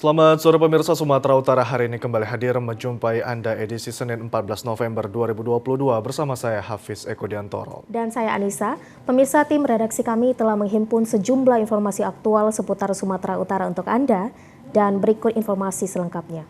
Selamat sore pemirsa. Sumatera Utara hari ini kembali hadir menjumpai Anda edisi Senin 14 November 2022 bersama saya Hafiz Eko Diantoro. Dan saya Anissa. Pemirsa, tim redaksi kami telah menghimpun sejumlah informasi aktual seputar Sumatera Utara untuk Anda, dan berikut informasi selengkapnya.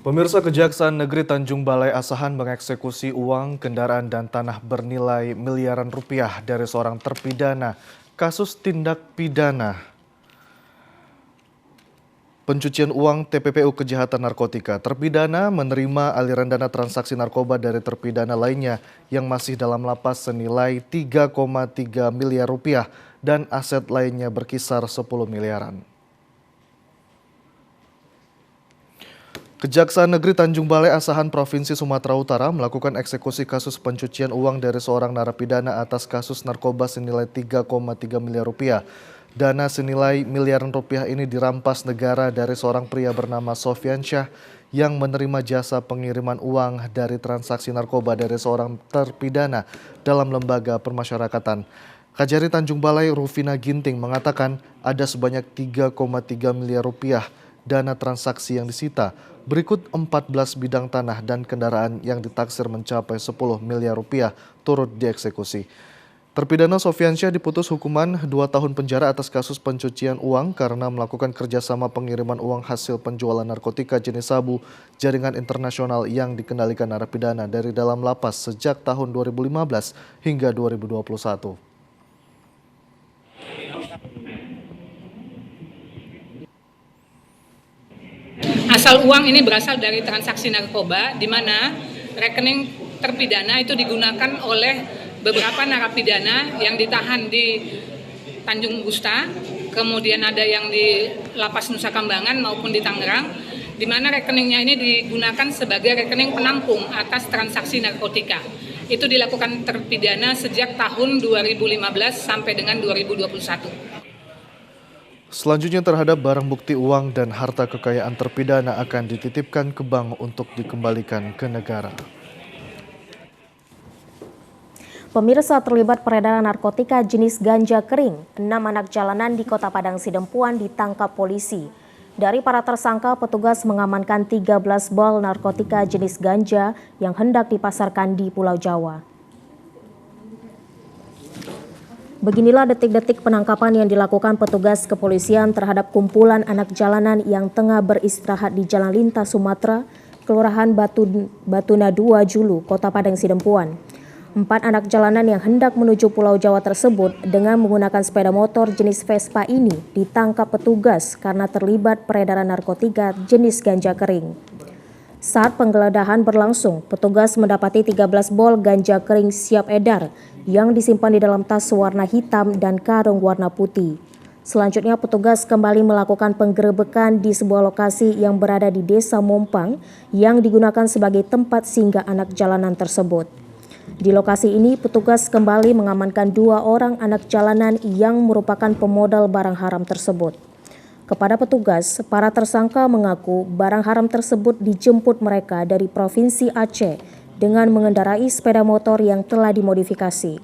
Pemirsa, Kejaksaan Negeri Tanjung Balai Asahan mengeksekusi uang, kendaraan, dan tanah bernilai miliaran rupiah dari seorang terpidana kasus tindak pidana pencucian uang TPPU kejahatan narkotika. Terpidana menerima aliran dana transaksi narkoba dari terpidana lainnya yang masih dalam lapas senilai 3,3 miliar rupiah dan aset lainnya berkisar 10 miliaran. Kejaksaan Negeri Tanjung Balai Asahan Provinsi Sumatera Utara melakukan eksekusi kasus pencucian uang dari seorang narapidana atas kasus narkoba senilai 3,3 miliar rupiah. Dana senilai miliaran rupiah ini dirampas negara dari seorang pria bernama Sofyan Syah yang menerima jasa pengiriman uang dari transaksi narkoba dari seorang terpidana dalam lembaga permasyarakatan. Kajari Tanjung Balai Rufina Ginting mengatakan ada sebanyak 3,3 miliar rupiah dana transaksi yang disita. Berikut 14 bidang tanah dan kendaraan yang ditaksir mencapai 10 miliar rupiah turut dieksekusi. Terpidana Sofyan Syah diputus hukuman 2 tahun penjara atas kasus pencucian uang karena melakukan kerjasama pengiriman uang hasil penjualan narkotika jenis sabu jaringan internasional yang dikendalikan narapidana dari dalam lapas sejak tahun 2015 hingga 2021. Asal uang ini berasal dari transaksi narkoba, di mana rekening terpidana itu digunakan oleh beberapa narapidana yang ditahan di Tanjung Gusta, kemudian ada yang di Lapas Nusa Kambangan maupun di Tangerang, di mana rekeningnya ini digunakan sebagai rekening penampung atas transaksi narkotika. Itu dilakukan terpidana sejak tahun 2015 sampai dengan 2021. Selanjutnya terhadap barang bukti uang dan harta kekayaan terpidana akan dititipkan ke bank untuk dikembalikan ke negara. Pemirsa, terlibat peredaran narkotika jenis ganja kering, 6 anak jalanan di Kota Padang Sidempuan ditangkap polisi. Dari para tersangka, petugas mengamankan 13 bal narkotika jenis ganja yang hendak dipasarkan di Pulau Jawa. Beginilah detik-detik penangkapan yang dilakukan petugas kepolisian terhadap kumpulan anak jalanan yang tengah beristirahat di Jalan Lintas Sumatera, Kelurahan Batuna 2 Julu, Kota Padang Sidempuan. 4 anak jalanan yang hendak menuju Pulau Jawa tersebut dengan menggunakan sepeda motor jenis Vespa ini ditangkap petugas karena terlibat peredaran narkotika jenis ganja kering. Saat penggeledahan berlangsung, petugas mendapati 13 bol ganja kering siap edar yang disimpan di dalam tas warna hitam dan karung warna putih. Selanjutnya petugas kembali melakukan penggerebekan di sebuah lokasi yang berada di Desa Mompang yang digunakan sebagai tempat singgah anak jalanan tersebut. Di lokasi ini petugas kembali mengamankan 2 orang anak jalanan yang merupakan pemodal barang haram tersebut. Kepada petugas, para tersangka mengaku barang haram tersebut dijemput mereka dari Provinsi Aceh dengan mengendarai sepeda motor yang telah dimodifikasi.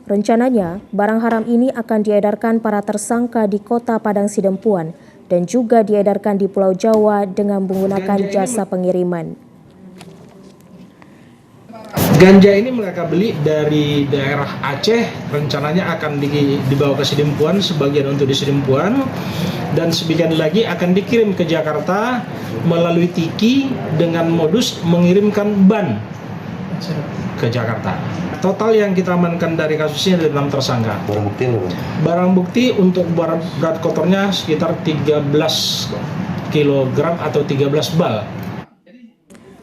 Rencananya, barang haram ini akan diedarkan para tersangka di Kota Padang Sidempuan dan juga diedarkan di Pulau Jawa dengan menggunakan jasa pengiriman. Ganja ini mereka beli dari daerah Aceh, rencananya akan dibawa ke Sidempuan, sebagian untuk di Sidempuan, dan sebagian lagi akan dikirim ke Jakarta melalui Tiki dengan modus mengirimkan ban ke Jakarta. Total yang kita amankan dari kasusnya ada 6 tersangka. Barang bukti apa? Barang bukti untuk berat kotornya sekitar 13 kg atau 13 bal.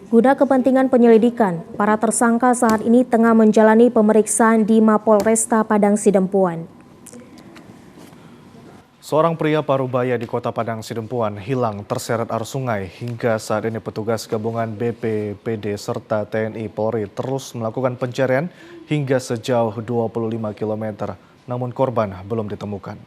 Guna kepentingan penyelidikan, para tersangka saat ini tengah menjalani pemeriksaan di Mapolresta Padang Sidempuan. Seorang pria Parubaya di Kota Padang Sidempuan hilang terseret arus sungai. Hingga saat ini petugas gabungan BPBD serta TNI Polri terus melakukan pencarian hingga sejauh 25 km, namun korban belum ditemukan.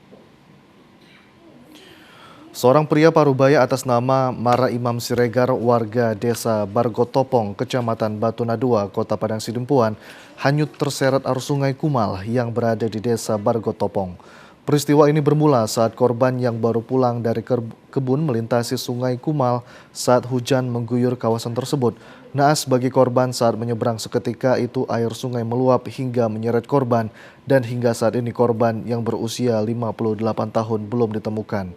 Seorang pria Parubaya atas nama Mara Imam Siregar, warga desa Bargotopong, Kecamatan Batunadua, Kota Padang Sidempuan, hanyut terseret arus sungai Kumal yang berada di desa Bargotopong. Peristiwa ini bermula saat korban yang baru pulang dari kebun melintasi sungai Kumal saat hujan mengguyur kawasan tersebut. Naas bagi korban saat menyeberang seketika itu air sungai meluap hingga menyeret korban dan hingga saat ini korban yang berusia 58 tahun belum ditemukan.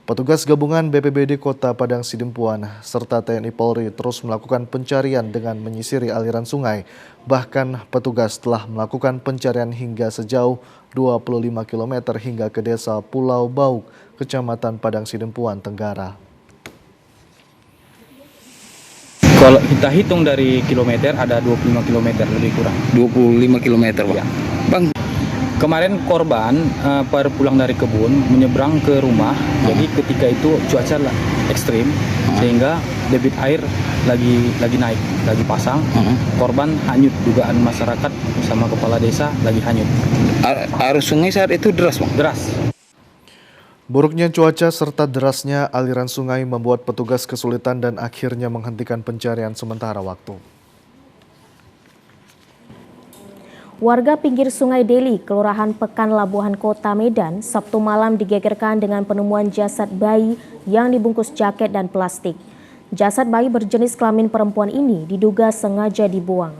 Petugas gabungan BPBD Kota Padang Sidempuan serta TNI Polri terus melakukan pencarian dengan menyisiri aliran sungai. Bahkan petugas telah melakukan pencarian hingga sejauh 25 km hingga ke desa Pulau Bauk, Kecamatan Padang Sidempuan, Tenggara. Kalau kita hitung dari kilometer ada 25 km lebih kurang. 25 km, Pak. Ya. Bang, Kemarin korban baru pulang dari kebun menyeberang ke rumah. Jadi ketika itu cuaca ekstrim sehingga debit air lagi naik, lagi pasang. Korban hanyut, dugaan masyarakat sama kepala desa lagi hanyut. arus sungai saat itu deras, Bang? Deras. Buruknya cuaca serta derasnya aliran sungai membuat petugas kesulitan dan akhirnya menghentikan pencarian sementara waktu. Warga pinggir Sungai Deli, Kelurahan Pekan Labuhan, Kota Medan, Sabtu malam digegerkan dengan penemuan jasad bayi yang dibungkus jaket dan plastik. Jasad bayi berjenis kelamin perempuan ini diduga sengaja dibuang.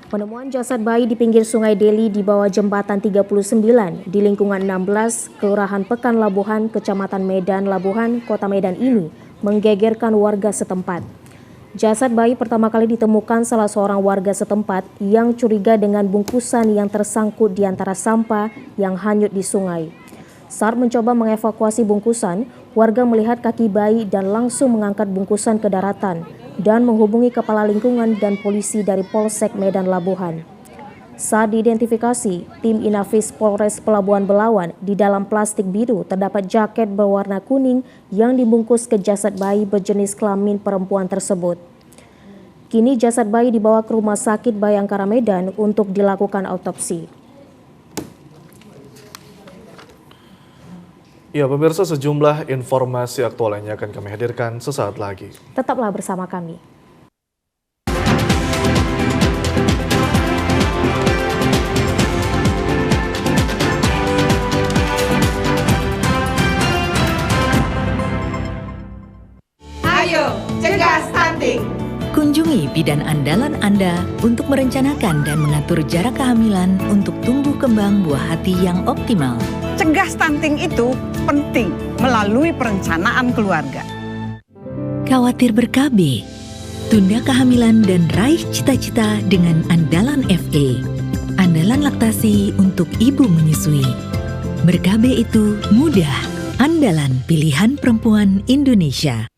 Penemuan jasad bayi di pinggir Sungai Deli di bawah jembatan 39 di lingkungan 16, Kelurahan Pekan Labuhan, Kecamatan Medan Labuhan, Kota Medan ini menggegerkan warga setempat. Jasad bayi pertama kali ditemukan salah seorang warga setempat yang curiga dengan bungkusan yang tersangkut di antara sampah yang hanyut di sungai. Saat mencoba mengevakuasi bungkusan, warga melihat kaki bayi dan langsung mengangkat bungkusan ke daratan dan menghubungi kepala lingkungan dan polisi dari Polsek Medan Labuhan. Saat diidentifikasi, tim Inafis Polres Pelabuhan Belawan, di dalam plastik biru terdapat jaket berwarna kuning yang dibungkus ke jasad bayi berjenis kelamin perempuan tersebut. Kini jasad bayi dibawa ke Rumah Sakit Bayangkara Medan untuk dilakukan autopsi. Ya, pemirsa, sejumlah informasi aktual lainnya akan kami hadirkan sesaat lagi. Tetaplah bersama kami. Ayo, cegah stunting. Kunjungi bidan andalan Anda untuk merencanakan dan mengatur jarak kehamilan untuk tumbuh kembang buah hati yang optimal. Cegah stunting itu penting melalui perencanaan keluarga. Khawatir ber-KB? Tunda kehamilan dan raih cita-cita dengan Andalan FA. Andalan laktasi untuk ibu menyusui. Ber-KB itu mudah. Andalan pilihan perempuan Indonesia.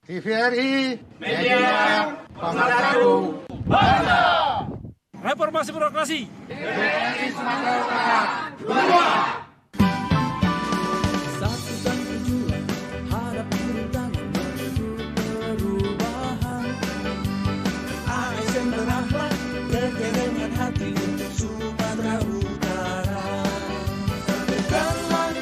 TVRI Media Pemersatu Bangsa. Reformasi birokrasi. TVRI Sumatera Utara 2. Hati untuk Sumatera Utara. Satukan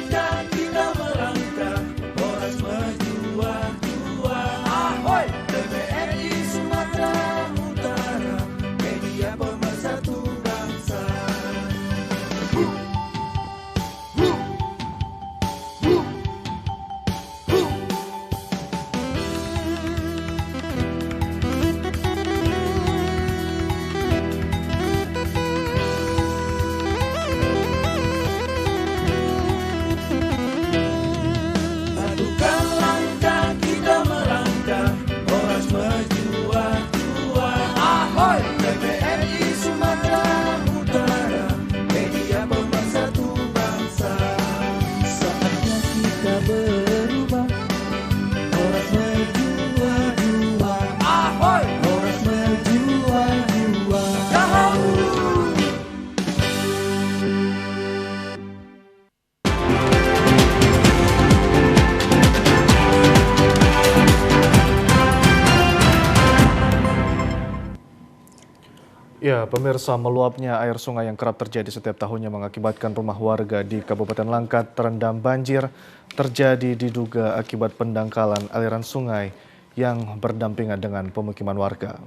Ya, pemirsa, meluapnya air sungai yang kerap terjadi setiap tahunnya mengakibatkan rumah warga di Kabupaten Langkat terendam banjir. Terjadi diduga akibat pendangkalan aliran sungai yang berdampingan dengan pemukiman warga.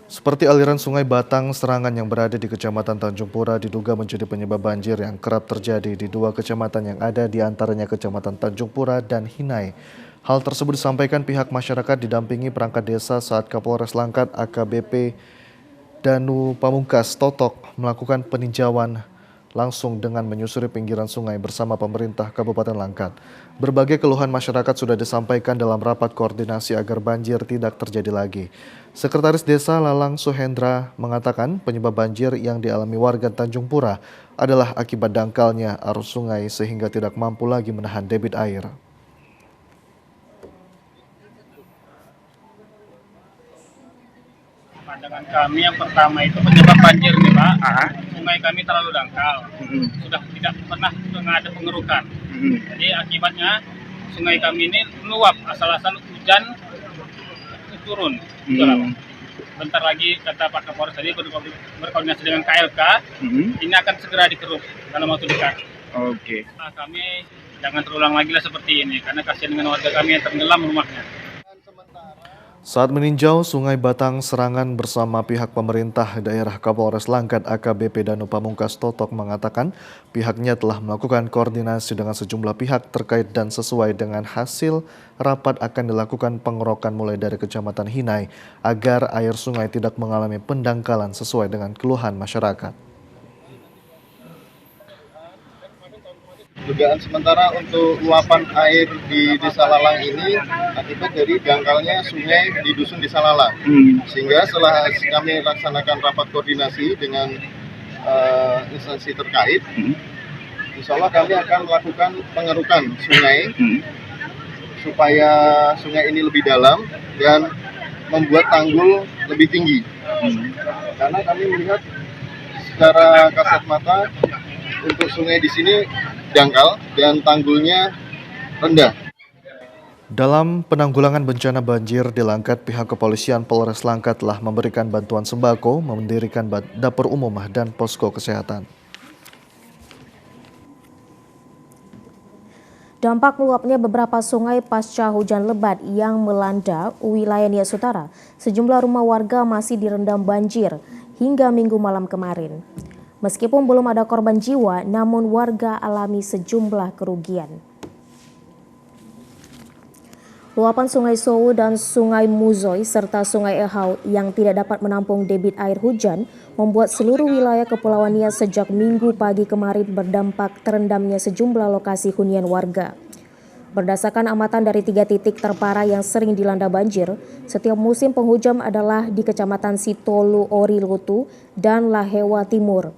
Seperti aliran sungai Batang Serangan yang berada di Kecamatan Tanjung Pura diduga menjadi penyebab banjir yang kerap terjadi di dua kecamatan yang ada, di antaranya Kecamatan Tanjung Pura dan Hinai. Hal tersebut disampaikan pihak masyarakat didampingi perangkat desa saat Kapolres Langkat AKBP Danu Pamungkas Totok melakukan peninjauan langsung dengan menyusuri pinggiran sungai bersama pemerintah Kabupaten Langkat. Berbagai keluhan masyarakat sudah disampaikan dalam rapat koordinasi agar banjir tidak terjadi lagi. Sekretaris Desa Lalang Suhendra mengatakan penyebab banjir yang dialami warga Tanjung Pura adalah akibat dangkalnya arus sungai sehingga tidak mampu lagi menahan debit air. Pandangan kami yang pertama itu penyebab banjir nih Pak. Sungai kami terlalu dangkal, sudah tidak pernah ada pengerukan. Jadi akibatnya sungai kami ini meluap asal-asal hujan turun. Bentar lagi kata Pak Kapolres tadi berkoordinasi dengan KLK, ini akan segera dikeruk dalam waktu dekat. Oke. Nah, kami jangan terulang lagi lah seperti ini karena kasihan dengan warga kami yang tenggelam rumahnya. Saat meninjau Sungai Batang Serangan bersama pihak pemerintah daerah, Kapolres Langkat AKBP Danu Pamungkas Totok mengatakan pihaknya telah melakukan koordinasi dengan sejumlah pihak terkait dan sesuai dengan hasil rapat akan dilakukan pengerokan mulai dari Kecamatan Hinai agar air sungai tidak mengalami pendangkalan sesuai dengan keluhan masyarakat. Dugaan sementara untuk luapan air di Desa Lalang ini akibat dari dangkalnya sungai di Dusun Desa Lalang. Sehingga setelah kami laksanakan rapat koordinasi dengan instansi terkait, insya Allah kami akan melakukan pengerukan sungai supaya sungai ini lebih dalam dan membuat tanggul lebih tinggi. Karena kami melihat secara kasat mata untuk sungai di sini dangkal dan tanggulnya rendah. Dalam penanggulangan bencana banjir di Langkat, pihak kepolisian Polres Langkat telah memberikan bantuan sembako, mendirikan dapur umum dan posko kesehatan. Dampak meluapnya beberapa sungai pasca hujan lebat yang melanda wilayah Nias Utara, sejumlah rumah warga masih direndam banjir hingga Minggu malam kemarin. Meskipun belum ada korban jiwa, namun warga alami sejumlah kerugian. Luapan Sungai Sowu dan Sungai Muzoy serta Sungai Ehau yang tidak dapat menampung debit air hujan membuat seluruh wilayah Kepulauan Nias sejak Minggu pagi kemarin berdampak terendamnya sejumlah lokasi hunian warga. Berdasarkan amatan dari 3 titik terparah yang sering dilanda banjir, setiap musim penghujan adalah di Kecamatan Sitolu Orilutu dan Lahewa Timur.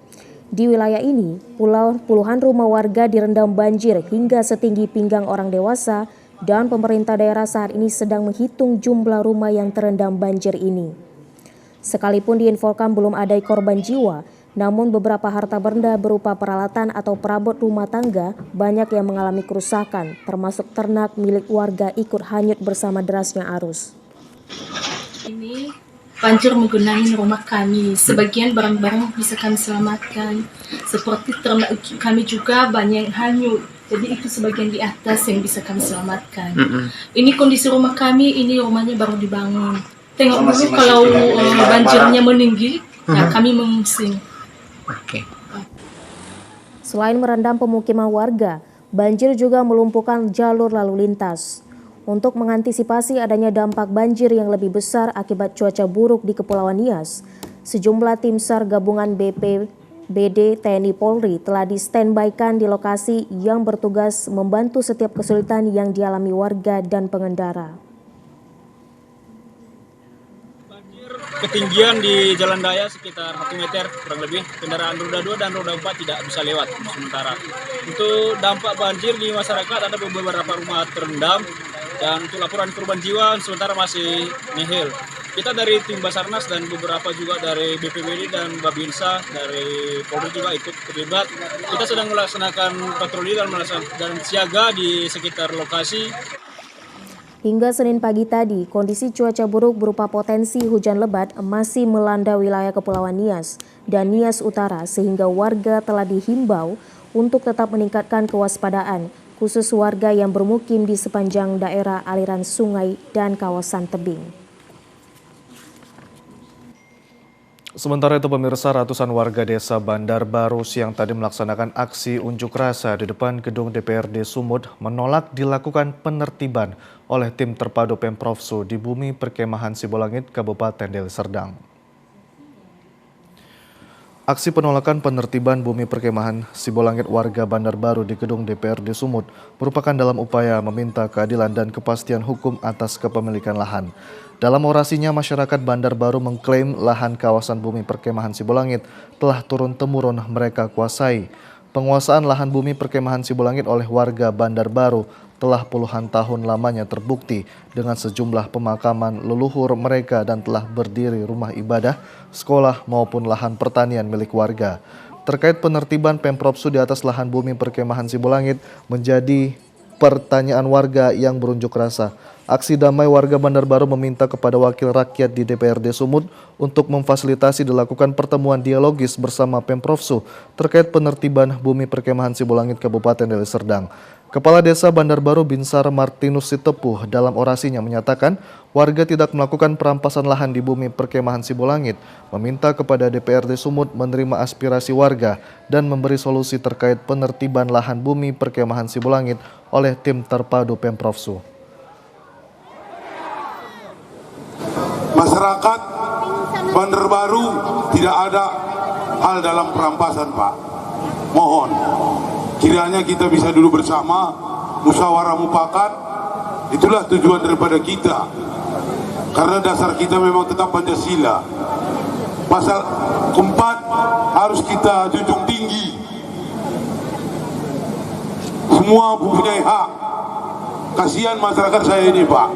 Di wilayah ini, puluhan rumah warga direndam banjir hingga setinggi pinggang orang dewasa dan pemerintah daerah saat ini sedang menghitung jumlah rumah yang terendam banjir ini. Sekalipun diinfokan belum ada korban jiwa, namun beberapa harta benda berupa peralatan atau perabot rumah tangga banyak yang mengalami kerusakan, termasuk ternak milik warga ikut hanyut bersama derasnya arus. Ini banjir menggenangi rumah kami. Sebagian barang-barang bisa kami selamatkan. Seperti ternak kami juga banyak yang hanyut. Jadi itu sebagian di atas yang bisa kami selamatkan. Ini kondisi rumah kami, ini rumahnya baru dibangun. Tengok dulu kalau banjirnya meninggi, ya kami mengungsi. Selain merendam pemukiman warga, banjir juga melumpuhkan jalur lalu lintas. Untuk mengantisipasi adanya dampak banjir yang lebih besar akibat cuaca buruk di Kepulauan Nias, sejumlah tim SAR gabungan BPBD TNI Polri telah di-standby-kan di lokasi yang bertugas membantu setiap kesulitan yang dialami warga dan pengendara. Ketinggian di Jalan Daya sekitar 1 meter kurang lebih, kendaraan roda 2 dan roda 4 tidak bisa lewat sementara. Untuk dampak banjir di masyarakat ada beberapa rumah terendam dan untuk laporan korban jiwa sementara masih nihil. Kita dari tim Basarnas dan beberapa juga dari BPBD dan Babinsa dari Polri juga ikut terlibat. Kita sedang melaksanakan patroli dan siaga di sekitar lokasi. Hingga Senin pagi tadi, kondisi cuaca buruk berupa potensi hujan lebat masih melanda wilayah Kepulauan Nias dan Nias Utara sehingga warga telah dihimbau untuk tetap meningkatkan kewaspadaan, khusus warga yang bermukim di sepanjang daerah aliran sungai dan kawasan tebing. Sementara itu pemirsa, ratusan warga desa Bandar Baru siang tadi melaksanakan aksi unjuk rasa di depan gedung DPRD Sumut menolak dilakukan penertiban oleh tim terpadu Pemprov Su di bumi perkemahan Sibolangit, Kabupaten Deli Serdang. Aksi penolakan penertiban bumi perkemahan Sibolangit warga Bandar Baru di gedung DPRD Sumut merupakan dalam upaya meminta keadilan dan kepastian hukum atas kepemilikan lahan. Dalam orasinya, masyarakat Bandar Baru mengklaim lahan kawasan bumi perkemahan Sibolangit telah turun-temurun mereka kuasai. Penguasaan lahan bumi perkemahan Sibolangit oleh warga Bandar Baru telah puluhan tahun lamanya terbukti dengan sejumlah pemakaman leluhur mereka dan telah berdiri rumah ibadah, sekolah maupun lahan pertanian milik warga. Terkait penertiban Pemprov Su di atas lahan bumi perkemahan Sibolangit menjadi pertanyaan warga yang berunjuk rasa. Aksi damai warga Bandar Baru meminta kepada wakil rakyat di DPRD Sumut untuk memfasilitasi dilakukan pertemuan dialogis bersama Pemprov Su terkait penertiban bumi perkemahan Sibolangit, Kabupaten Deli Serdang. Kepala Desa Bandar Baru Binsar Martinus Sitepuh dalam orasinya menyatakan warga tidak melakukan perampasan lahan di bumi perkemahan Sibolangit, meminta kepada DPRD Sumut menerima aspirasi warga dan memberi solusi terkait penertiban lahan bumi perkemahan Sibolangit oleh tim terpadu Pemprov Su. Masyarakat Bandar Baru tidak ada hal dalam perampasan, Pak. Mohon kiranya kita bisa duduk bersama, musyawarah mufakat, itulah tujuan daripada kita. Karena dasar kita memang tetap Pancasila. Pasal keempat harus kita junjung tinggi. Semua mempunyai hak. Kasihan masyarakat saya ini, Pak.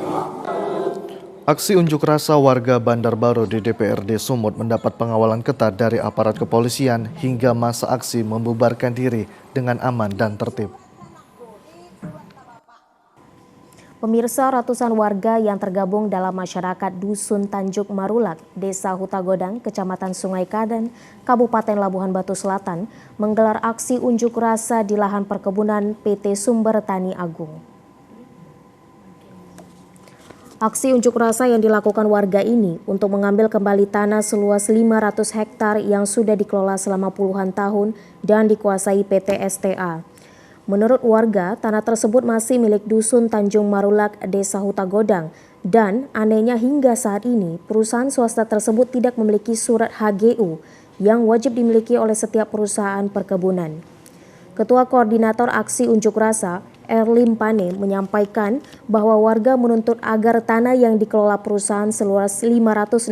Aksi unjuk rasa warga Bandar Baru di DPRD Sumut mendapat pengawalan ketat dari aparat kepolisian hingga masa aksi membubarkan diri dengan aman dan tertib. Pemirsa, ratusan warga yang tergabung dalam masyarakat Dusun Tanjung Marulak, Desa Hutagodang, Kecamatan Sungai Kadan, Kabupaten Labuhan Batu Selatan, menggelar aksi unjuk rasa di lahan perkebunan PT Sumber Tani Agung. Aksi unjuk rasa yang dilakukan warga ini untuk mengambil kembali tanah seluas 500 hektar yang sudah dikelola selama puluhan tahun dan dikuasai PT STA. Menurut warga, tanah tersebut masih milik Dusun Tanjung Marulak, Desa Hutagodang, dan anehnya hingga saat ini perusahaan swasta tersebut tidak memiliki surat HGU yang wajib dimiliki oleh setiap perusahaan perkebunan. Ketua Koordinator Aksi Unjuk Rasa, Erlim Pane, menyampaikan bahwa warga menuntut agar tanah yang dikelola perusahaan seluas 569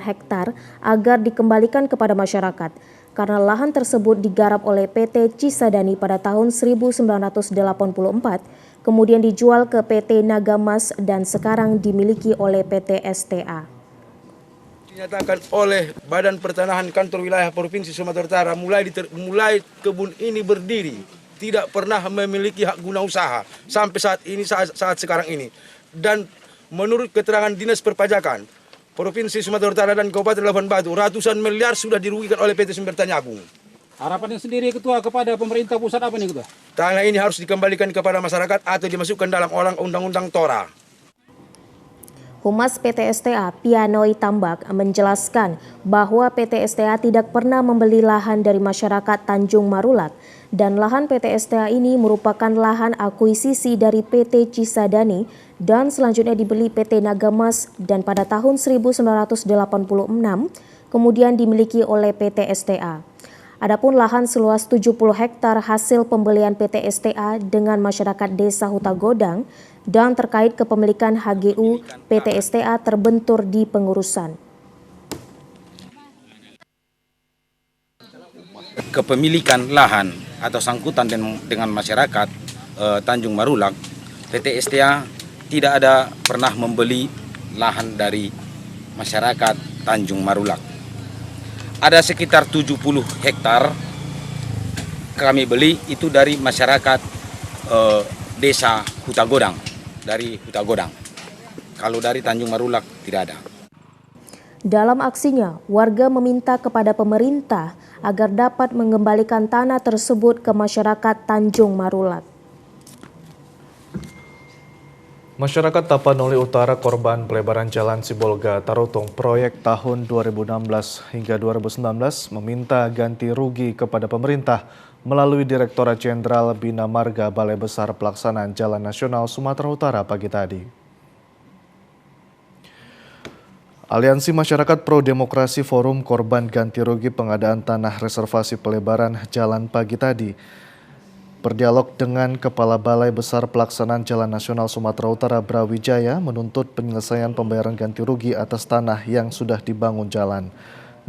hektar agar dikembalikan kepada masyarakat karena lahan tersebut digarap oleh PT Cisadani pada tahun 1984, kemudian dijual ke PT Nagamas dan sekarang dimiliki oleh PT STA. Dinyatakan oleh Badan Pertanahan Kantor Wilayah Provinsi Sumatera Utara mulai kebun ini berdiri tidak pernah memiliki hak guna usaha sampai saat ini, saat sekarang ini. Dan menurut keterangan Dinas Perpajakan Provinsi Sumatera Utara dan Kabupaten Labuhan Batu, ratusan miliar sudah dirugikan oleh PT Sumber Tani Agung. Harapannya sendiri Ketua kepada pemerintah pusat apa nih Ketua? Tanah ini harus dikembalikan kepada masyarakat atau dimasukkan dalam Undang-Undang Tora. Humas PT STA Pianoi Tambak menjelaskan bahwa PT STA tidak pernah membeli lahan dari masyarakat Tanjung Marulak dan lahan PT STA ini merupakan lahan akuisisi dari PT Cisadani dan selanjutnya dibeli PT Nagamas dan pada tahun 1986 kemudian dimiliki oleh PT STA. Adapun lahan seluas 70 hektar hasil pembelian PT STA dengan masyarakat Desa Hutagodang dan terkait kepemilikan HGU PT STA terbentur di pengurusan. Kepemilikan lahan atau sangkutan dengan masyarakat Tanjung Marulak, PT STA tidak ada pernah membeli lahan dari masyarakat Tanjung Marulak. Ada sekitar 70 hektar kami beli itu dari masyarakat Desa Hutagodang, dari Hutagodang. Kalau dari Tanjung Marulak tidak ada. Dalam aksinya, warga meminta kepada pemerintah agar dapat mengembalikan tanah tersebut ke masyarakat Tanjung Marulak. Masyarakat Tapanuli Utara korban pelebaran Jalan Sibolga Tarutung proyek tahun 2016 hingga 2019 meminta ganti rugi kepada pemerintah melalui Direktorat Jenderal Bina Marga Balai Besar Pelaksanaan Jalan Nasional Sumatera Utara pagi tadi. Aliansi Masyarakat Pro Demokrasi Forum Korban Ganti Rugi Pengadaan Tanah Reservasi Pelebaran Jalan pagi tadi berdialog dengan Kepala Balai Besar Pelaksanaan Jalan Nasional Sumatera Utara Brawijaya menuntut penyelesaian pembayaran ganti rugi atas tanah yang sudah dibangun jalan.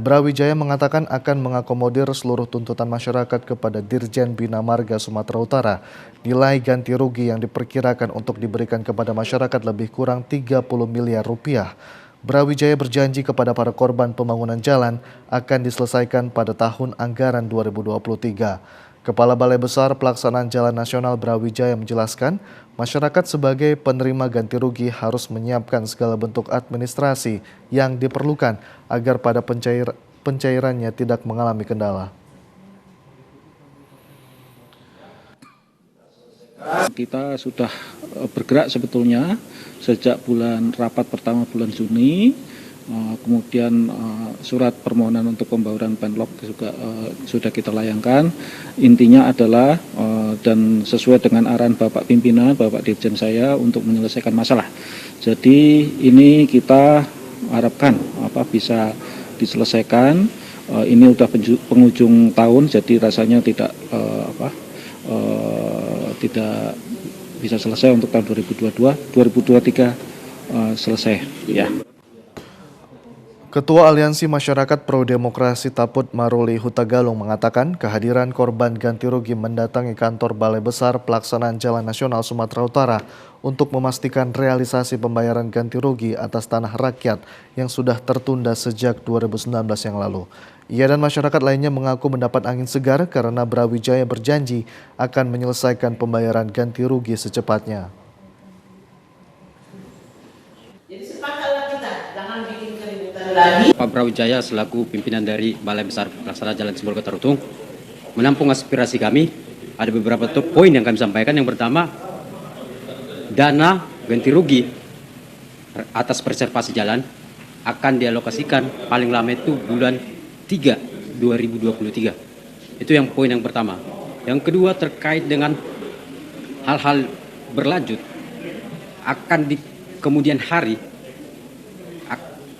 Brawijaya mengatakan akan mengakomodir seluruh tuntutan masyarakat kepada Dirjen Bina Marga Sumatera Utara. Nilai ganti rugi yang diperkirakan untuk diberikan kepada masyarakat lebih kurang 30 miliar rupiah. Brawijaya berjanji kepada para korban pembangunan jalan akan diselesaikan pada tahun anggaran 2023. Kepala Balai Besar Pelaksanaan Jalan Nasional Brawijaya menjelaskan, masyarakat sebagai penerima ganti rugi harus menyiapkan segala bentuk administrasi yang diperlukan agar pada pencairannya tidak mengalami kendala. Kita sudah bergerak sebetulnya sejak rapat pertama bulan Juni, kemudian surat permohonan untuk pembauran penlok juga sudah kita layangkan. Intinya adalah dan sesuai dengan arahan Bapak Pimpinan, Bapak Dirjen saya untuk menyelesaikan masalah. Jadi ini kita harapkan bisa diselesaikan. Ini udah penghujung tahun, jadi rasanya tidak bisa selesai untuk tahun 2023 selesai ya. Ketua Aliansi Masyarakat Pro Demokrasi Taput Maruli Hutagalung mengatakan kehadiran korban ganti rugi mendatangi kantor Balai Besar Pelaksanaan Jalan Nasional Sumatera Utara untuk memastikan realisasi pembayaran ganti rugi atas tanah rakyat yang sudah tertunda sejak 2019 yang lalu. Ia dan masyarakat lainnya mengaku mendapat angin segar karena Brawijaya berjanji akan menyelesaikan pembayaran ganti rugi secepatnya. Pak Brawijaya selaku pimpinan dari Balai Besar Pelaksanaan Jalan Sibolga Tarutung menampung aspirasi kami. Ada beberapa poin yang kami sampaikan. Yang pertama, dana ganti rugi atas preservasi jalan akan dialokasikan paling lama itu bulan 3 2023. Itu yang poin yang pertama. Yang kedua terkait dengan hal-hal berlanjut akan di kemudian hari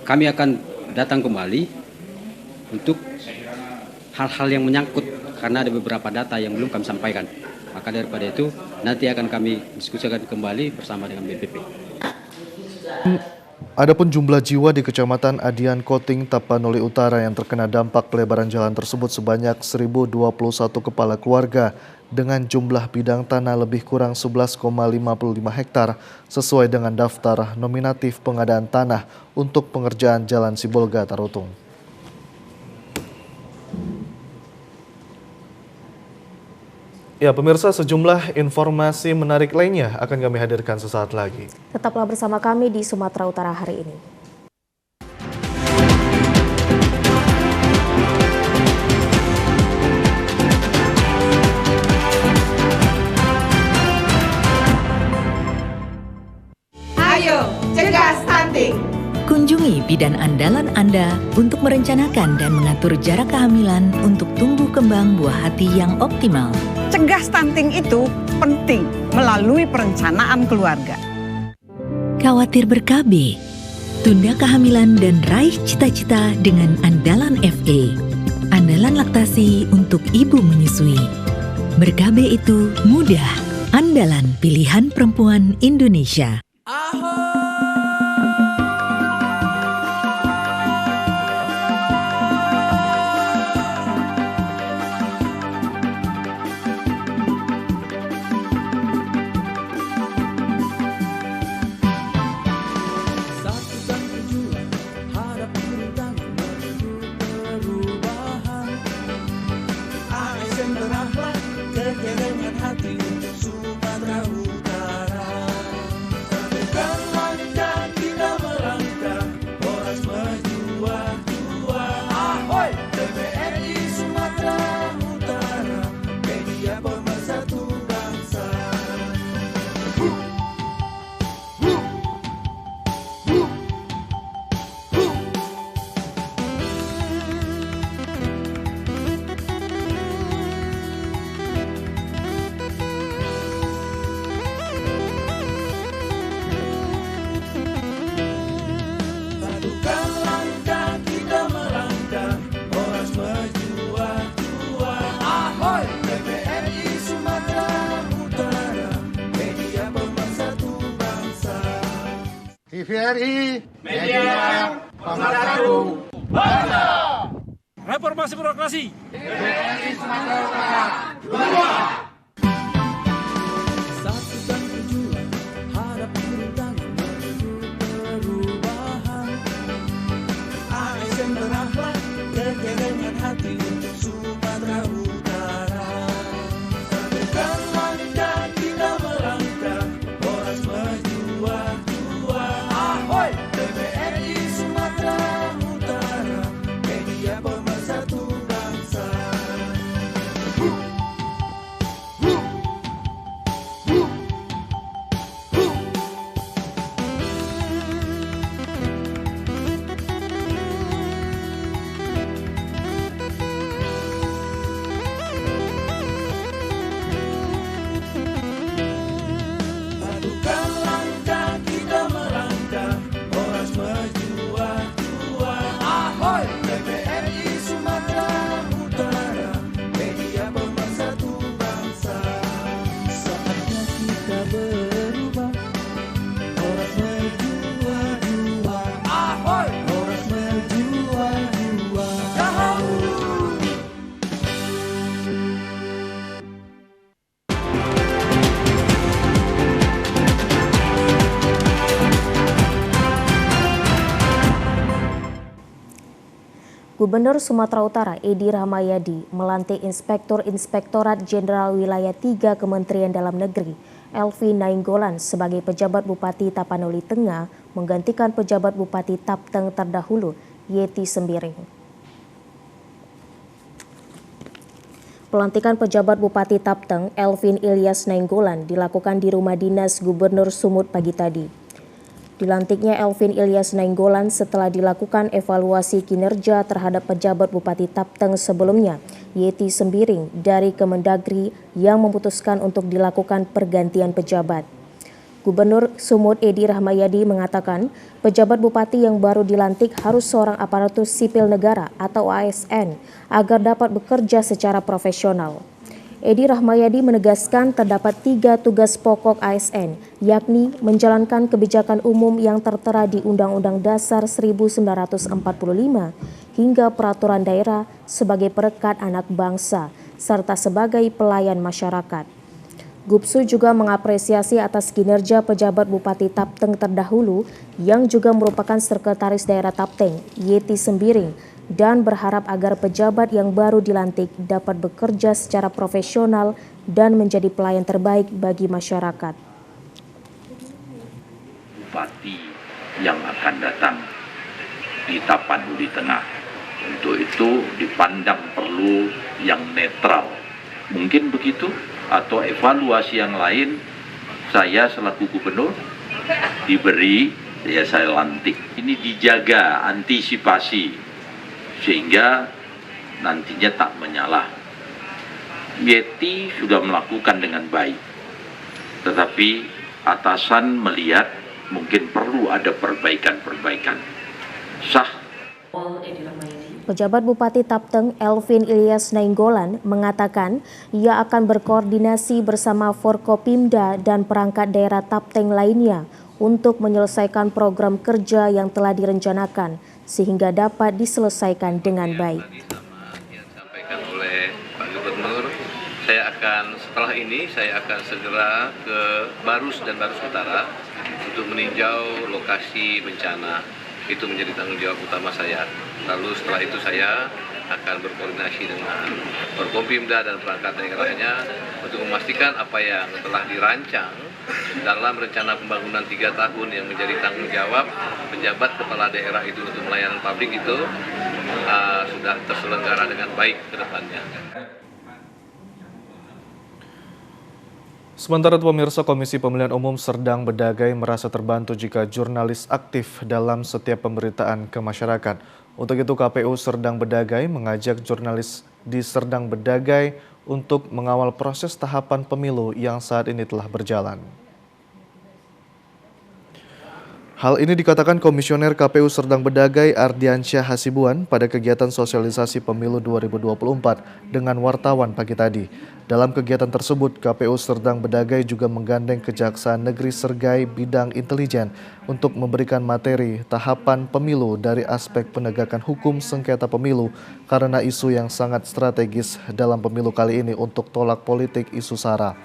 kami akan datang kembali untuk hal-hal yang menyangkut karena ada beberapa data yang belum kami sampaikan. Maka daripada itu nanti akan kami diskusikan kembali bersama dengan BPP. Adapun jumlah jiwa di Kecamatan Adian Koting, Tapanuli Utara yang terkena dampak pelebaran jalan tersebut sebanyak 1.021 kepala keluarga dengan jumlah bidang tanah lebih kurang 11,55 hektar sesuai dengan daftar nominatif pengadaan tanah untuk pengerjaan Jalan Sibolga Tarutung. Ya pemirsa, sejumlah informasi menarik lainnya akan kami hadirkan sesaat lagi. Tetaplah bersama kami di Sumatera Utara hari ini. Ayo, cegah stunting. Kunjungi bidan andalan Anda untuk merencanakan dan mengatur jarak kehamilan untuk tumbuh kembang buah hati yang optimal. Cegah stunting itu penting melalui perencanaan keluarga. Khawatir ber-KB? Tunda kehamilan dan raih cita-cita dengan Andalan FA. Andalan laktasi untuk ibu menyusui. Ber-KB itu mudah. Andalan pilihan perempuan Indonesia. TVRI Media Pemersatu Bangsa. Reformasi birokrasi. TVRI Sumatera Utara 2. Gubernur Sumatera Utara Edi Rahmayadi melantik Inspektur Inspektorat Jenderal Wilayah 3 Kementerian Dalam Negeri Elvi Nainggolan sebagai pejabat Bupati Tapanuli Tengah menggantikan pejabat Bupati Tapteng terdahulu Yeti Sembiring. Pelantikan pejabat Bupati Tapteng Elvin Ilyas Nainggolan dilakukan di rumah dinas Gubernur Sumut pagi tadi. Dilantiknya Elvin Ilyas Nainggolan setelah dilakukan evaluasi kinerja terhadap pejabat Bupati Tapteng sebelumnya, Yeti Sembiring dari Kemendagri yang memutuskan untuk dilakukan pergantian pejabat. Gubernur Sumut Edi Rahmayadi mengatakan pejabat bupati yang baru dilantik harus seorang aparatur sipil negara atau ASN agar dapat bekerja secara profesional. Edi Rahmayadi menegaskan terdapat 3 tugas pokok ASN, yakni menjalankan kebijakan umum yang tertera di Undang-Undang Dasar 1945 hingga peraturan daerah sebagai perekat anak bangsa, serta sebagai pelayan masyarakat. Gubsu juga mengapresiasi atas kinerja pejabat Bupati Tapteng terdahulu yang juga merupakan Sekretaris Daerah Tapteng, Yeti Sembiring, dan berharap agar pejabat yang baru dilantik dapat bekerja secara profesional dan menjadi pelayan terbaik bagi masyarakat. Bupati yang akan datang di Tapanuli Tengah, untuk itu dipandang perlu yang netral. Mungkin begitu, atau evaluasi yang lain, saya selaku gubernur diberi, ya saya lantik. Ini dijaga antisipasi sehingga nantinya tak menyalah. Yeti sudah melakukan dengan baik, tetapi atasan melihat mungkin perlu ada perbaikan-perbaikan. Sah. Pejabat Bupati Tapteng Elvin Ilyas Nainggolan mengatakan ia akan berkoordinasi bersama Forkopimda dan perangkat daerah Tapteng lainnya untuk menyelesaikan program kerja yang telah direncanakan sehingga dapat diselesaikan dengan baik. Disampaikan oleh Pak Gubernur, setelah ini saya akan segera ke Barus dan Barus Utara untuk meninjau lokasi bencana. Itu menjadi tanggung jawab utama saya. Lalu setelah itu saya akan berkoordinasi dengan Forkopimda dan perangkat daerahnya untuk memastikan apa yang telah dirancang dalam rencana pembangunan 3 tahun yang menjadi tanggung jawab pejabat kepala daerah itu untuk pelayanan publik itu sudah terselenggara dengan baik ke depannya. Sementara itu pemirsa, Komisi Pemilihan Umum Serdang Bedagai merasa terbantu jika jurnalis aktif dalam setiap pemberitaan ke masyarakat. Untuk itu KPU Serdang Bedagai mengajak jurnalis di Serdang Bedagai untuk mengawal proses tahapan pemilu yang saat ini telah berjalan. Hal ini dikatakan Komisioner KPU Serdang Bedagai Ardiansyah Hasibuan pada kegiatan sosialisasi pemilu 2024 dengan wartawan pagi tadi. Dalam kegiatan tersebut, KPU Serdang Bedagai juga menggandeng Kejaksaan Negeri Sergai bidang intelijen untuk memberikan materi tahapan pemilu dari aspek penegakan hukum sengketa pemilu karena isu yang sangat strategis dalam pemilu kali ini untuk tolak politik isu SARA.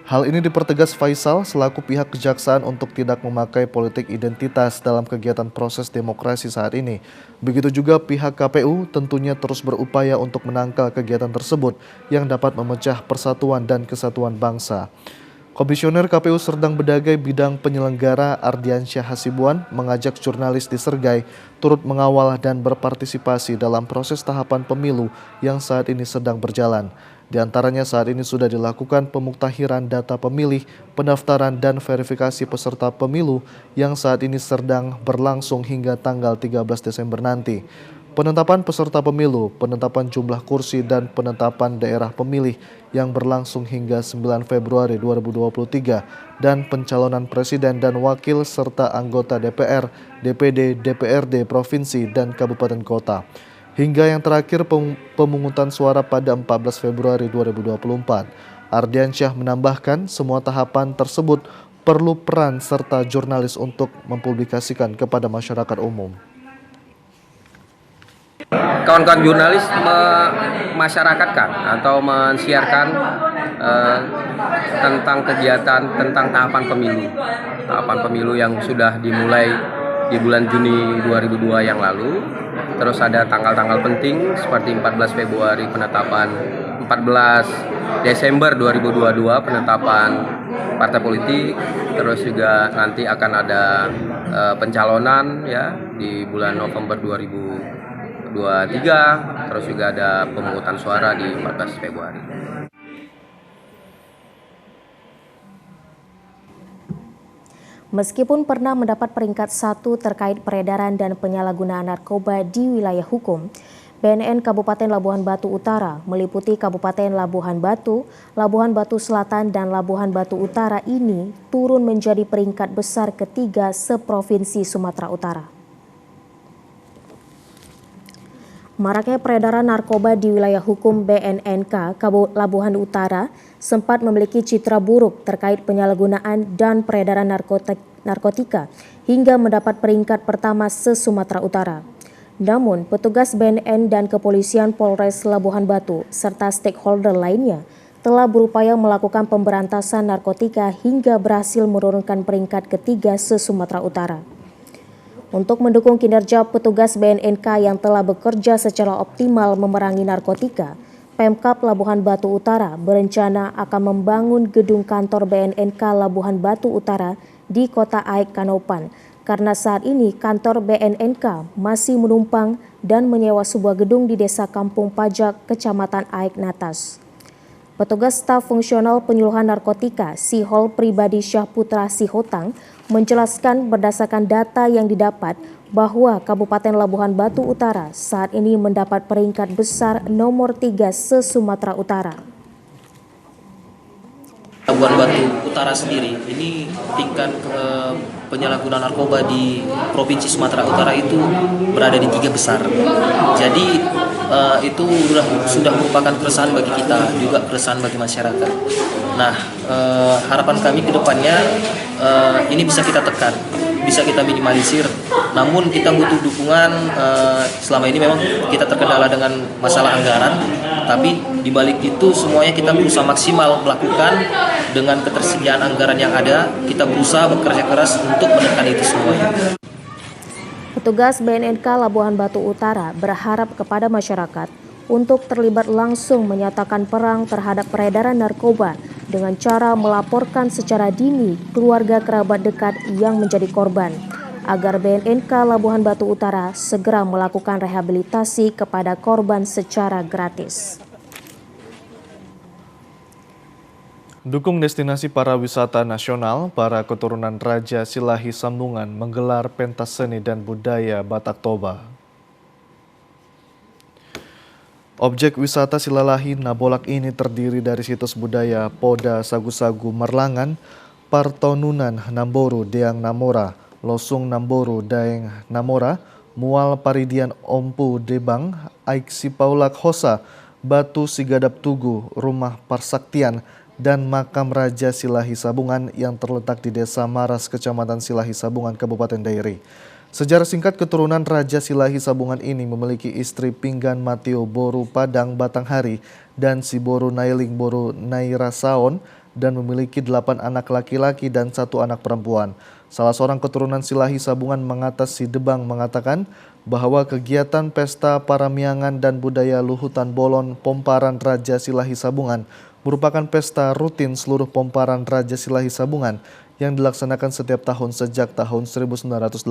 Hal ini dipertegas Faisal selaku pihak kejaksaan untuk tidak memakai politik identitas dalam kegiatan proses demokrasi saat ini. Begitu juga pihak KPU tentunya terus berupaya untuk menangkal kegiatan tersebut yang dapat memecah persatuan dan kesatuan bangsa. Komisioner KPU Serdang Bedagai bidang penyelenggara Ardiansyah Hasibuan mengajak jurnalis di Sergai turut mengawal dan berpartisipasi dalam proses tahapan pemilu yang saat ini sedang berjalan. Di antaranya saat ini sudah dilakukan pemuktahiran data pemilih, pendaftaran dan verifikasi peserta pemilu yang saat ini sedang berlangsung hingga tanggal 13 Desember nanti. Penetapan peserta pemilu, penetapan jumlah kursi dan penetapan daerah pemilih yang berlangsung hingga 9 Februari 2023 dan pencalonan presiden dan wakil serta anggota DPR, DPD, DPRD, provinsi dan kabupaten kota. Hingga yang terakhir pemungutan suara pada 14 Februari 2024. Ardiansyah menambahkan semua tahapan tersebut perlu peran serta jurnalis untuk mempublikasikan kepada masyarakat umum. Kawan-kawan jurnalis memasyarakatkan atau mensiarkan tentang kegiatan tentang tahapan pemilu yang sudah dimulai di bulan Juni 2002 yang lalu. Terus ada tanggal-tanggal penting seperti 14 Februari penetapan, 14 Desember 2022 penetapan partai politik, terus juga nanti akan ada pencalonan ya di bulan November 2023, terus juga ada pemungutan suara di 14 Februari. Meskipun pernah mendapat peringkat 1 terkait peredaran dan penyalahgunaan narkoba di wilayah hukum, BNN Kabupaten Labuhan Batu Utara meliputi Kabupaten Labuhan Batu, Labuhan Batu Selatan dan Labuhan Batu Utara ini turun menjadi peringkat besar ketiga seprovinsi Sumatera Utara. Maraknya peredaran narkoba di wilayah hukum BNNK Labuhan Utara sempat memiliki citra buruk terkait penyalahgunaan dan peredaran narkotika hingga mendapat peringkat pertama se-Sumatera Utara. Namun, petugas BNN dan Kepolisian Polres Labuhan Batu serta stakeholder lainnya telah berupaya melakukan pemberantasan narkotika hingga berhasil menurunkan peringkat ketiga se-Sumatera Utara. Untuk mendukung kinerja petugas BNNK yang telah bekerja secara optimal memerangi narkotika, Pemkab Labuhan Batu Utara berencana akan membangun gedung kantor BNNK Labuhan Batu Utara di Kota Aik Kanopan, karena saat ini kantor BNNK masih menumpang dan menyewa sebuah gedung di Desa Kampung Pajak, Kecamatan Aik Natas. Petugas staf fungsional penyuluhan narkotika Sihol Pribadi Syahputra Sihotang menjelaskan berdasarkan data yang didapat bahwa Kabupaten Labuhan Batu Utara saat ini mendapat peringkat besar nomor 3 se-Sumatera Utara. Labuhan Batu Utara sendiri, ini tingkat penyalahgunaan narkoba di Provinsi Sumatera Utara itu berada di 3 besar. Jadi itu sudah merupakan keresahan bagi kita, juga keresahan bagi masyarakat. Nah, harapan kami ke depannya ini bisa kita tekan, bisa kita minimalisir. Namun kita butuh dukungan. Selama ini memang kita terkendala dengan masalah anggaran, tapi di balik itu semuanya kita berusaha maksimal melakukan dengan ketersediaan anggaran yang ada. Kita berusaha bekerja keras untuk menekan itu semuanya. Petugas BNNK Labuhan Batu Utara berharap kepada masyarakat untuk terlibat langsung menyatakan perang terhadap peredaran narkoba dengan cara melaporkan secara dini keluarga kerabat dekat yang menjadi korban, agar BNNK Labuhan Batu Utara segera melakukan rehabilitasi kepada korban secara gratis. Dukung destinasi para wisata nasional, para keturunan Raja Silahi Sambungan menggelar pentas seni dan budaya Batak Toba. Objek wisata Silalahi Nabolak ini terdiri dari situs budaya Poda Sagu-Sagu Merlangan, Partonunan Namboru Deang Namora, Losung Namboru Daeng Namora, Mual Paridian Ompu Debang, Aiksi Paulak Hosa, Batu Sigadap Tugu, Rumah Parsaktian, dan Makam Raja Silahi Sabungan yang terletak di Desa Maras, Kecamatan Silahi Sabungan, Kabupaten Dairi. Sejarah singkat keturunan Raja Silahi Sabungan ini memiliki istri Pinggan Matio Boru Padang Batanghari dan si Boru Nailing Boru Nairasaon dan memiliki 8 anak laki-laki dan 1 anak perempuan. Salah seorang keturunan Silahi Sabungan Mengatas Sidebang mengatakan bahwa kegiatan pesta Paramiangan dan budaya Luhutan Bolon Pomparan Raja Silahi Sabungan merupakan pesta rutin seluruh Pomparan Raja Silahi Sabungan yang dilaksanakan setiap tahun sejak tahun 1981.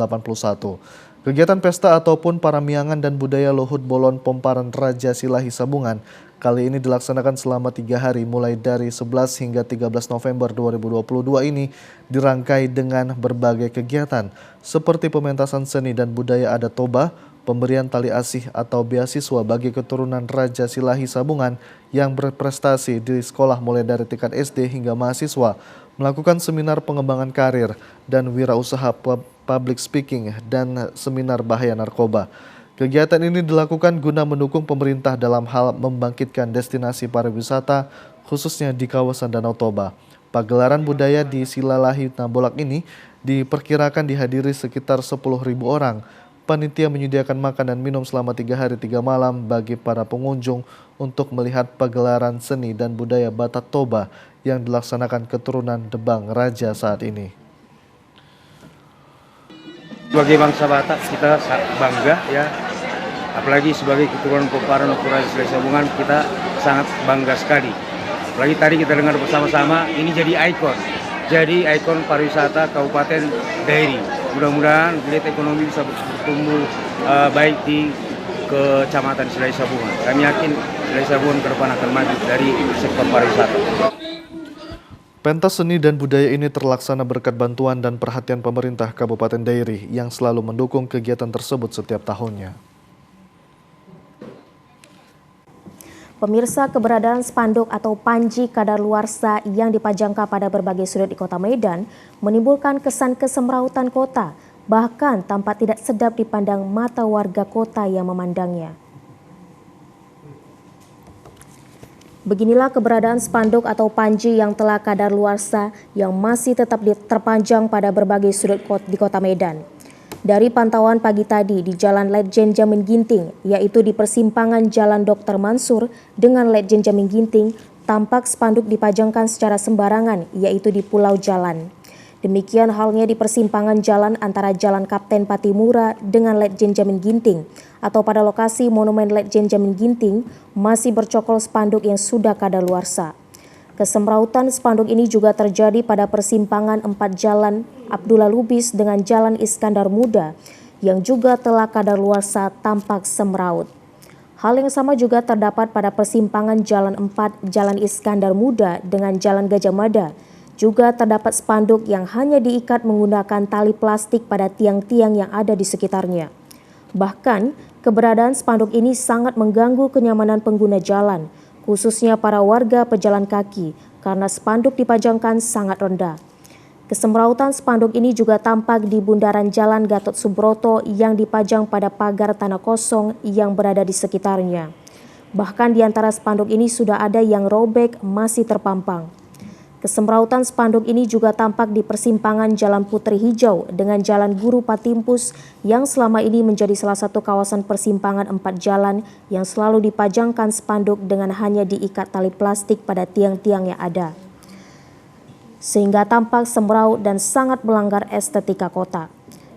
Kegiatan pesta ataupun Paramiangan dan budaya Luhut Bolon Pomparan Raja Silahi Sabungan kali ini dilaksanakan selama 3 hari mulai dari 11 hingga 13 November 2022 ini dirangkai dengan berbagai kegiatan seperti pementasan seni dan budaya adat Toba, pemberian tali asih atau beasiswa bagi keturunan Raja Silahi Sabungan yang berprestasi di sekolah mulai dari tingkat SD hingga mahasiswa, melakukan seminar pengembangan karir dan wirausaha public speaking dan seminar bahaya narkoba. Kegiatan ini dilakukan guna mendukung pemerintah dalam hal membangkitkan destinasi pariwisata khususnya di kawasan Danau Toba. Pagelaran budaya di Silalahi Nabolak ini diperkirakan dihadiri sekitar 10.000 orang. Panitia menyediakan makan dan minum selama 3 hari 3 malam bagi para pengunjung untuk melihat pagelaran seni dan budaya Batak Toba yang dilaksanakan keturunan Debang Raja saat ini. Sebagai bangsa Batak kita bangga ya, apalagi sebagai keturunan Pomparan Raja Silahi Sabungan kita sangat bangga sekali. Apalagi tadi kita dengar bersama-sama ini jadi ikon pariwisata Kabupaten Dairi. Mudah-mudahan geliat ekonomi bisa bertumbuh baik di Kecamatan Silahi Sabungan. Kami yakin Silahi Sabungan ke depan akan maju dari sektor pariwisata. Pentas seni dan budaya ini terlaksana berkat bantuan dan perhatian pemerintah Kabupaten Dairi yang selalu mendukung kegiatan tersebut setiap tahunnya. Pemirsa, keberadaan spanduk atau panji kadaluarsa yang dipajangkan pada berbagai sudut di Kota Medan menimbulkan kesan kesemrautan kota, bahkan tampak tidak sedap dipandang mata warga kota yang memandangnya. Beginilah keberadaan spanduk atau panji yang telah kadaluarsa yang masih tetap terpanjang pada berbagai sudut di Kota Medan. Dari pantauan pagi tadi di Jalan Letjen Jamin Ginting, yaitu di persimpangan Jalan Dr. Mansur dengan Letjen Jamin Ginting, tampak spanduk dipajangkan secara sembarangan, yaitu di Pulau Jalan. Demikian halnya di persimpangan jalan antara Jalan Kapten Patimura dengan Letjen Jamin Ginting, atau pada lokasi Monumen Letjen Jamin Ginting masih bercokol spanduk yang sudah kadaluarsa. Kesemrautan spanduk ini juga terjadi pada persimpangan 4 Jalan Abdullah Lubis dengan Jalan Iskandar Muda yang juga telah kadaluarsa tampak semraut. Hal yang sama juga terdapat pada persimpangan Jalan 4 Jalan Iskandar Muda dengan Jalan Gajah Mada. Juga terdapat spanduk yang hanya diikat menggunakan tali plastik pada tiang-tiang yang ada di sekitarnya. Bahkan, keberadaan spanduk ini sangat mengganggu kenyamanan pengguna jalan, khususnya para warga pejalan kaki, karena spanduk dipajangkan sangat rendah. Kesemrautan spanduk ini juga tampak di bundaran Jalan Gatot Subroto yang dipajang pada pagar tanah kosong yang berada di sekitarnya. Bahkan di antara spanduk ini sudah ada yang robek masih terpampang. Kesemrautan spanduk ini juga tampak di persimpangan Jalan Putri Hijau dengan Jalan Guru Patimpus yang selama ini menjadi salah satu kawasan persimpangan 4 jalan yang selalu dipajangkan spanduk dengan hanya diikat tali plastik pada tiang-tiang yang ada. Sehingga tampak semraut dan sangat melanggar estetika kota.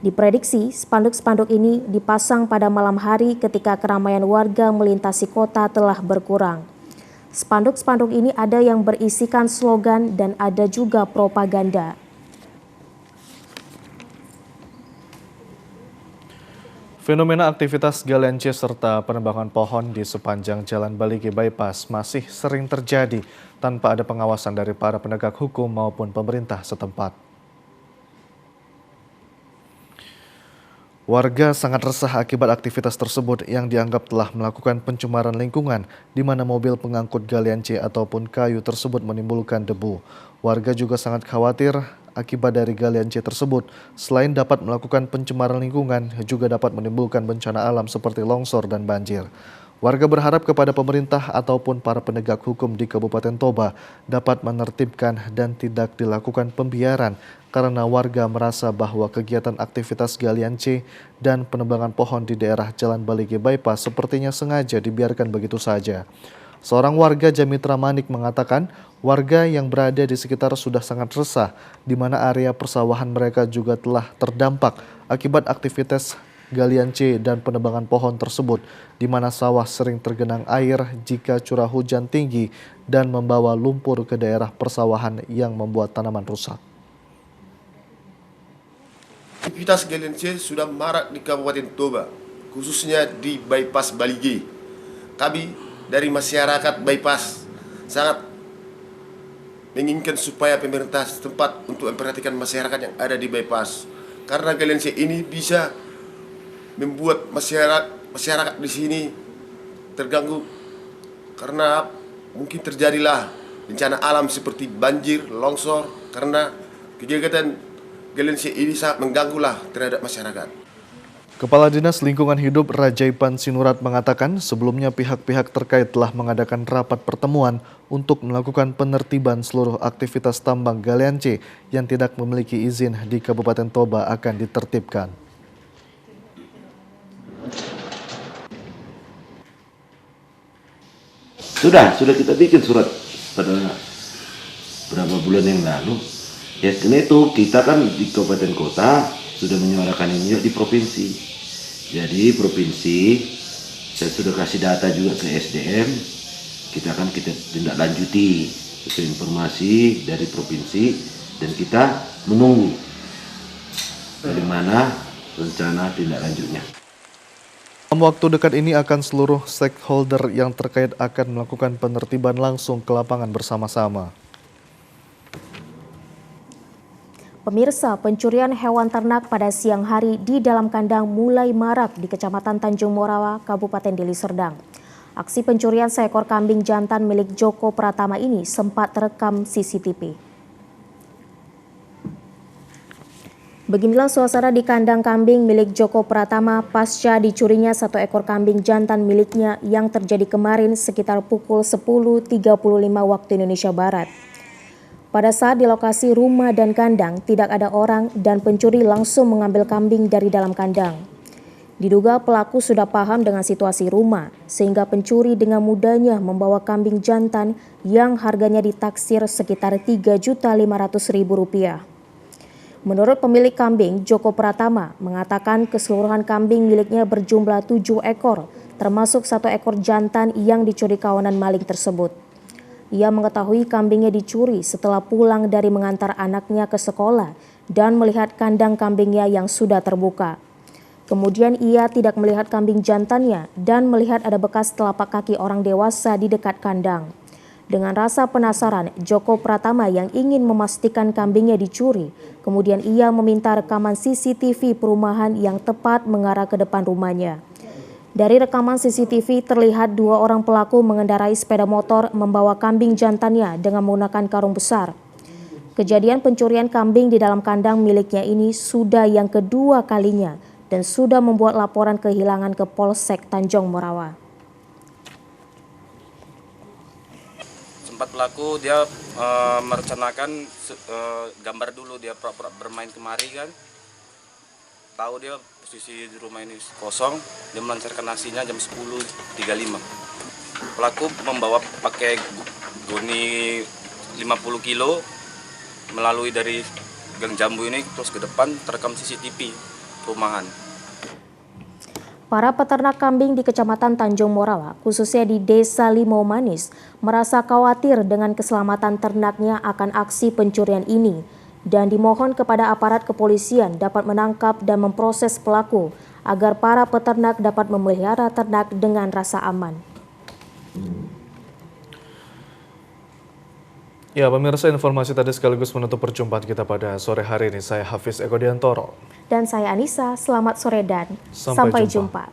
Diprediksi spanduk-spanduk ini dipasang pada malam hari ketika keramaian warga melintasi kota telah berkurang. Spanduk-spanduk ini ada yang berisikan slogan dan ada juga propaganda. Fenomena aktivitas galian C serta penebangan pohon di sepanjang Jalan Baligi Bypass masih sering terjadi tanpa ada pengawasan dari para penegak hukum maupun pemerintah setempat. Warga sangat resah akibat aktivitas tersebut yang dianggap telah melakukan pencemaran lingkungan di mana mobil pengangkut galian C ataupun kayu tersebut menimbulkan debu. Warga juga sangat khawatir akibat dari galian C tersebut. Selain dapat melakukan pencemaran lingkungan, juga dapat menimbulkan bencana alam seperti longsor dan banjir. Warga berharap kepada pemerintah ataupun para penegak hukum di Kabupaten Toba dapat menertibkan dan tidak dilakukan pembiaran karena warga merasa bahwa kegiatan aktivitas galian C dan penebangan pohon di daerah Jalan Balige Bypass sepertinya sengaja dibiarkan begitu saja. Seorang warga Jamitra Manik mengatakan warga yang berada di sekitar sudah sangat resah di mana area persawahan mereka juga telah terdampak akibat aktivitas galian C dan penebangan pohon tersebut, di mana sawah sering tergenang air jika curah hujan tinggi dan membawa lumpur ke daerah persawahan yang membuat tanaman rusak. Aktivitas galian C sudah marak di Kabupaten Toba, khususnya di Bypass Balige. Kami dari masyarakat Bypass sangat menginginkan supaya pemerintah setempat untuk memperhatikan masyarakat yang ada di Bypass, karena galian C ini bisa membuat masyarakat di sini terganggu karena mungkin terjadilah bencana alam seperti banjir, longsor, karena kegiatan galian C ini sangat mengganggulah terhadap masyarakat. Kepala Dinas Lingkungan Hidup Rajaipan Sinurat mengatakan sebelumnya pihak-pihak terkait telah mengadakan rapat pertemuan untuk melakukan penertiban seluruh aktivitas tambang galian C yang tidak memiliki izin di Kabupaten Toba akan ditertibkan. Sudah kita bikin surat pada berapa bulan yang lalu. Ya karena itu kita kan di kabupaten kota sudah menyuarakan ini di provinsi. Jadi provinsi saya sudah kasih data juga ke SDM. Kita tindak lanjuti sesuai informasi dari provinsi dan kita menunggu dari mana rencana tindak lanjutnya. Dalam waktu dekat ini akan seluruh stakeholder yang terkait akan melakukan penertiban langsung ke lapangan bersama-sama. Pemirsa, pencurian hewan ternak pada siang hari di dalam kandang mulai marak di Kecamatan Tanjung Morawa, Kabupaten Deli Serdang. Aksi pencurian seekor kambing jantan milik Joko Pratama ini sempat terekam CCTV. Beginilah suasana di kandang kambing milik Joko Pratama pasca dicurinya satu ekor kambing jantan miliknya yang terjadi kemarin sekitar pukul 10.35 waktu Indonesia Barat. Pada saat di lokasi rumah dan kandang tidak ada orang dan pencuri langsung mengambil kambing dari dalam kandang. Diduga pelaku sudah paham dengan situasi rumah sehingga pencuri dengan mudahnya membawa kambing jantan yang harganya ditaksir sekitar Rp3.500.000. Menurut pemilik kambing, Joko Pratama mengatakan keseluruhan kambing miliknya berjumlah 7 ekor, termasuk 1 ekor jantan yang dicuri kawanan maling tersebut. Ia mengetahui kambingnya dicuri setelah pulang dari mengantar anaknya ke sekolah dan melihat kandang kambingnya yang sudah terbuka. Kemudian ia tidak melihat kambing jantannya dan melihat ada bekas telapak kaki orang dewasa di dekat kandang. Dengan rasa penasaran, Joko Pratama yang ingin memastikan kambingnya dicuri, kemudian ia meminta rekaman CCTV perumahan yang tepat mengarah ke depan rumahnya. Dari rekaman CCTV terlihat 2 orang pelaku mengendarai sepeda motor membawa kambing jantannya dengan menggunakan karung besar. Kejadian pencurian kambing di dalam kandang miliknya ini sudah yang kedua kalinya dan sudah membuat laporan kehilangan ke Polsek Tanjung Morawa. Pelaku dia merencanakan gambar dulu, dia pura-pura bermain kemari kan, tahu dia posisi di rumah ini kosong, dia melancarkan aksinya jam 10.35. Pelaku membawa pakai goni 50 kilo melalui dari Gang Jambu ini terus ke depan, terekam CCTV perumahan. Para peternak kambing di Kecamatan Tanjung Morawa, khususnya di Desa Limau Manis, merasa khawatir dengan keselamatan ternaknya akan aksi pencurian ini dan dimohon kepada aparat kepolisian dapat menangkap dan memproses pelaku agar para peternak dapat memelihara ternak dengan rasa aman. Ya, pemirsa, informasi tadi sekaligus menutup perjumpaan kita pada sore hari ini. Saya Hafiz Eko Diantoro. Dan saya Anissa, selamat sore dan sampai jumpa.